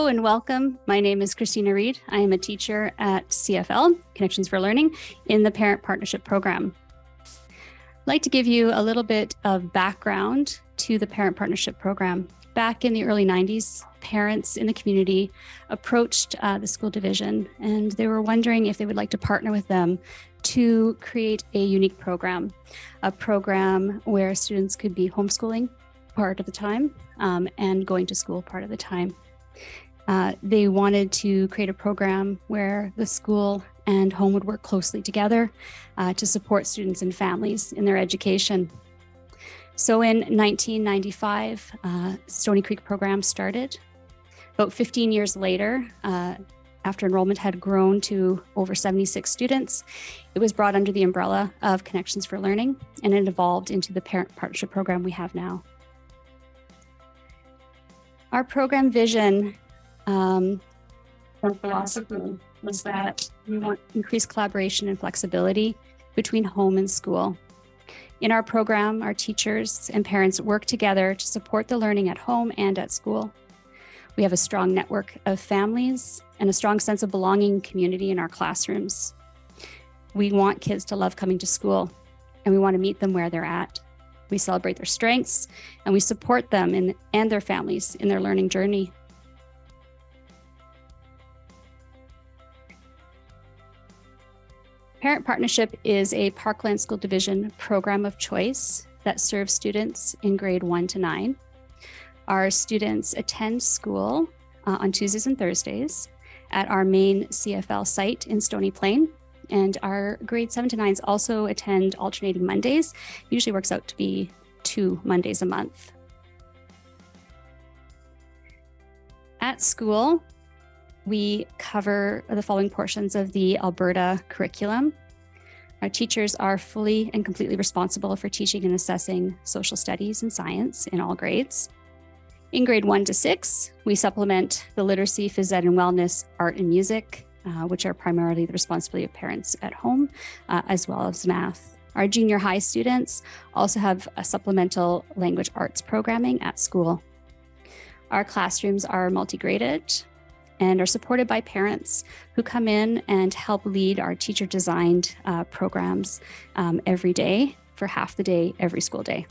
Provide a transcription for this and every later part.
Hello and welcome. My name is Christina Reed. I am a teacher at CFL, Connections for Learning, in the Parent Partnership Program. I'd like to give you a little bit of background to the Parent Partnership Program. Back in the early 90s, parents in the community approached the school division and they were wondering if they would like to partner with them to create a unique program, a program where students could be homeschooling part of the time and going to school part of the time. They wanted to create a program where the school and home would work closely together to support students and families in their education. So in 1995, Stony Creek program started. About 15 years later, after enrollment had grown to over 76 students, it was brought under the umbrella of Connections for Learning, and it evolved into the Parent Partnership Program we have now. Our program vision and philosophy was that we want increased collaboration and flexibility between home and school. In our program, our teachers and parents work together to support the learning at home and at school. We have a strong network of families and a strong sense of belonging and community in our classrooms. We want kids to love coming to school, and we want to meet them where they're at. We celebrate their strengths, and we support them and their families in their learning journey. Parent Partnership is a Parkland School Division program of choice that serves students in grade 1 to 9. Our students attend school on Tuesdays and Thursdays at our main CFL site in Stony Plain. And our grade 7 to 9s also attend alternating Mondays. It usually works out to be 2 Mondays a month. At school, we cover the following portions of the Alberta curriculum. Our teachers are fully and completely responsible for teaching and assessing social studies and science in all grades. In grade 1 to 6, we supplement the literacy, phys ed, and wellness, art and music, which are primarily the responsibility of parents at home, as well as math. Our junior high students also have a supplemental language arts programming at school. Our classrooms are multi-graded and are supported by parents who come in and help lead our teacher-designed programs every day for half the day, every school day.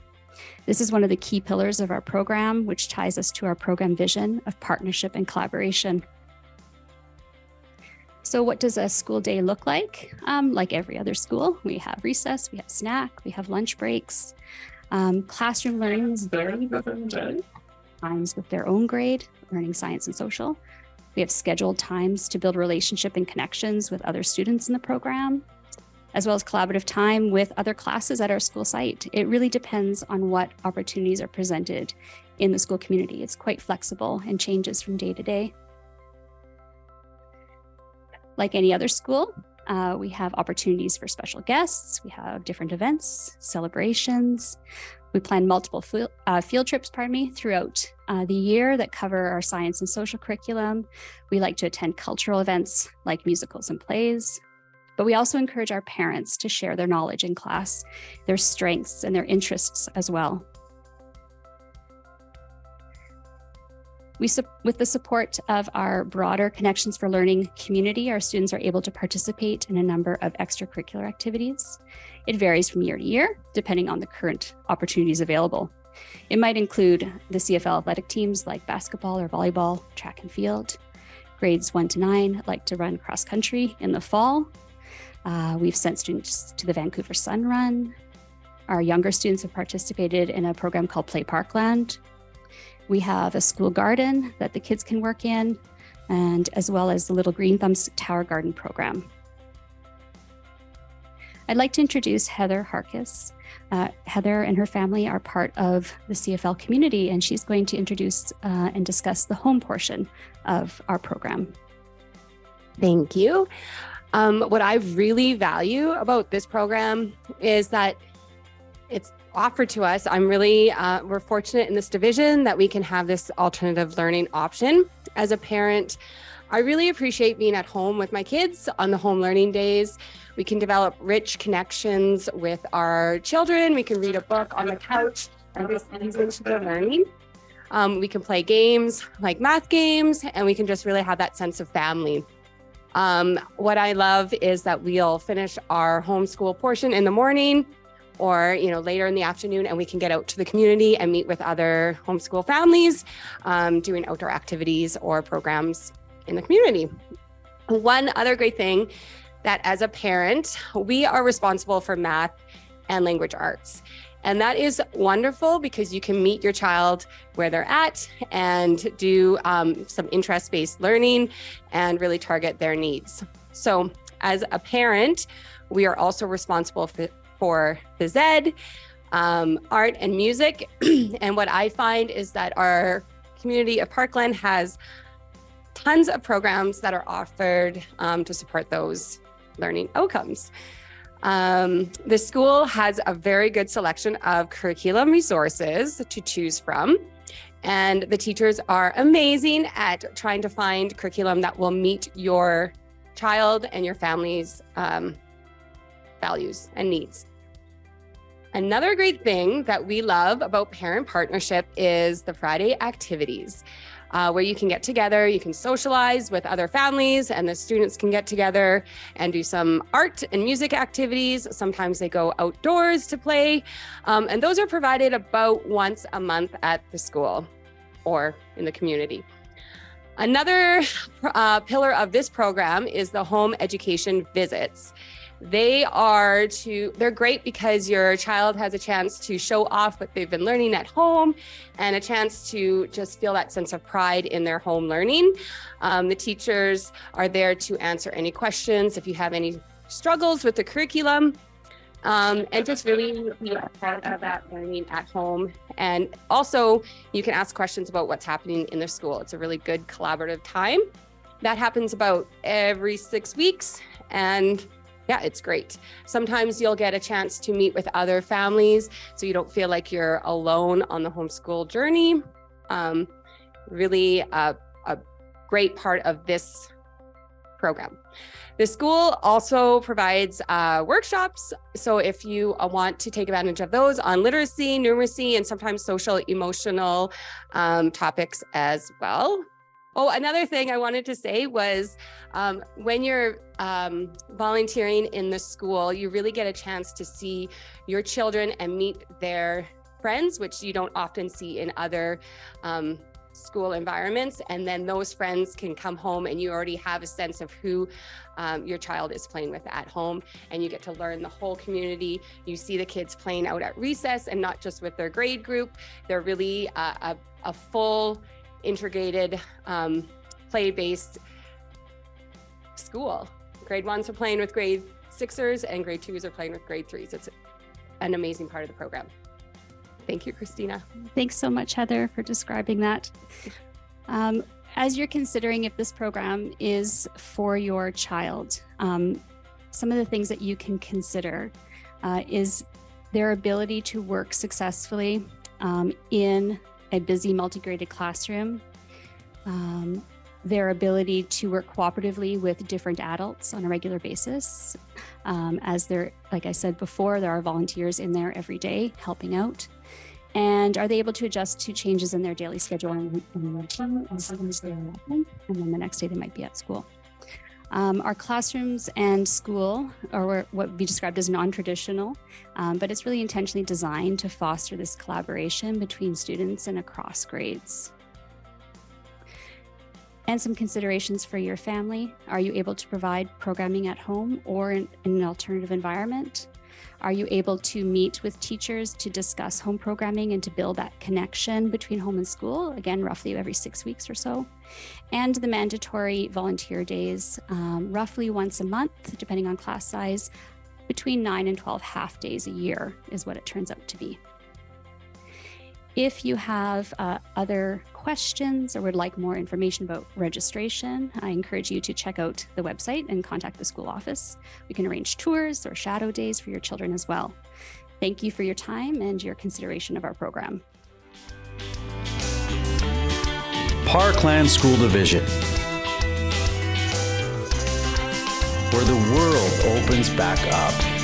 This is one of the key pillars of our program, which ties us to our program vision of partnership and collaboration. So what does a school day look like? Like every other school, we have recess, we have snack, we have lunch breaks. Classroom learning is varied within the day. Times with their own grade, learning science and social. We have scheduled times to build relationship and connections with other students in the program, as well as collaborative time with other classes at our school site. It really depends on what opportunities are presented in the school community. It's quite flexible and changes from day to day. Like any other school, we have opportunities for special guests. We have different events, celebrations. We plan multiple field trips, throughout the year that cover our science and social curriculum. We like to attend cultural events like musicals and plays, but we also encourage our parents to share their knowledge in class, their strengths and their interests as well. With the support of our broader Connections for Learning community, our students are able to participate in a number of extracurricular activities. It varies from year to year, depending on the current opportunities available. It might include the CFL athletic teams like basketball or volleyball, track and field. Grades 1 to 9 like to run cross country in the fall. We've sent students to the Vancouver Sun Run. Our younger students have participated in a program called Play Parkland. We have a school garden that the kids can work in, and as well as the Little Green Thumbs Tower Garden program. I'd like to introduce Heather Harkis. Heather and her family are part of the CFL community, and she's going to introduce and discuss the home portion of our program. Thank you. What I really value about this program is that it's offered to us. We're fortunate in this division that we can have this alternative learning option. As a parent, I really appreciate being at home with my kids on the home learning days. We can develop rich connections with our children. We can read a book on the couch and just ease into the learning. We can play games like math games, and we can just really have that sense of family. What I love is that we'll finish our homeschool portion in the morning or, later in the afternoon, and we can get out to the community and meet with other homeschool families, doing outdoor activities or programs in the community. One other great thing that as a parent, we are responsible for math and language arts. And that is wonderful because you can meet your child where they're at and do some interest-based learning and really target their needs. So as a parent, we are also responsible for phys ed, art and music. And what I find is that our community of Parkland has tons of programs that are offered to support those learning outcomes. The school has a very good selection of curriculum resources to choose from, and the teachers are amazing at trying to find curriculum that will meet your child and your family's values and needs. Another great thing that we love about Parent Partnership is the Friday activities, where you can get together, you can socialize with other families, and the students can get together and do some art and music activities. Sometimes they go outdoors to play, and those are provided about once a month at the school or in the community. Another pillar of this program is the home education visits. They're great because your child has a chance to show off what they've been learning at home and a chance to just feel that sense of pride in their home learning. The teachers are there to answer any questions if you have any struggles with the curriculum, and just really be a part of that learning at home. And also you can ask questions about what's happening in the school. It's a really good collaborative time. That happens about every 6 weeks, and yeah, it's great. Sometimes you'll get a chance to meet with other families so you don't feel like you're alone on the homeschool journey. Really a great part of this program. The school also provides workshops. So if you want to take advantage of those on literacy, numeracy, and sometimes social emotional topics as well. Oh, another thing I wanted to say was when you're volunteering in the school, you really get a chance to see your children and meet their friends, which you don't often see in other school environments. And then those friends can come home and you already have a sense of who your child is playing with at home, and you get to learn the whole community. You see the kids playing out at recess and not just with their grade group. They're really a full integrated play-based school. Grade 1s are playing with grade 6ers and grade 2s are playing with grade 3s. It's an amazing part of the program. Thank you, Christina. Thanks so much, Heather, for describing that. As you're considering if this program is for your child, some of the things that you can consider is their ability to work successfully in a busy multi-graded classroom, their ability to work cooperatively with different adults on a regular basis. As like I said before, there are volunteers in there every day helping out. And are they able to adjust to changes in their daily schedule and then the next day they might be at school. Our classrooms and school are what would be described as non-traditional, but it's really intentionally designed to foster this collaboration between students and across grades. And some considerations for your family. Are you able to provide programming at home or in an alternative environment? Are you able to meet with teachers to discuss home programming and to build that connection between home and school? Again, roughly every 6 weeks or so. And the mandatory volunteer days, roughly once a month, depending on class size, between 9 and 12 half days a year is what it turns out to be. If you have other questions or would like more information about registration, I encourage you to check out the website and contact the school office. We can arrange tours or shadow days for your children as well. Thank you for your time and your consideration of our program. Parkland School Division, where the world opens back up.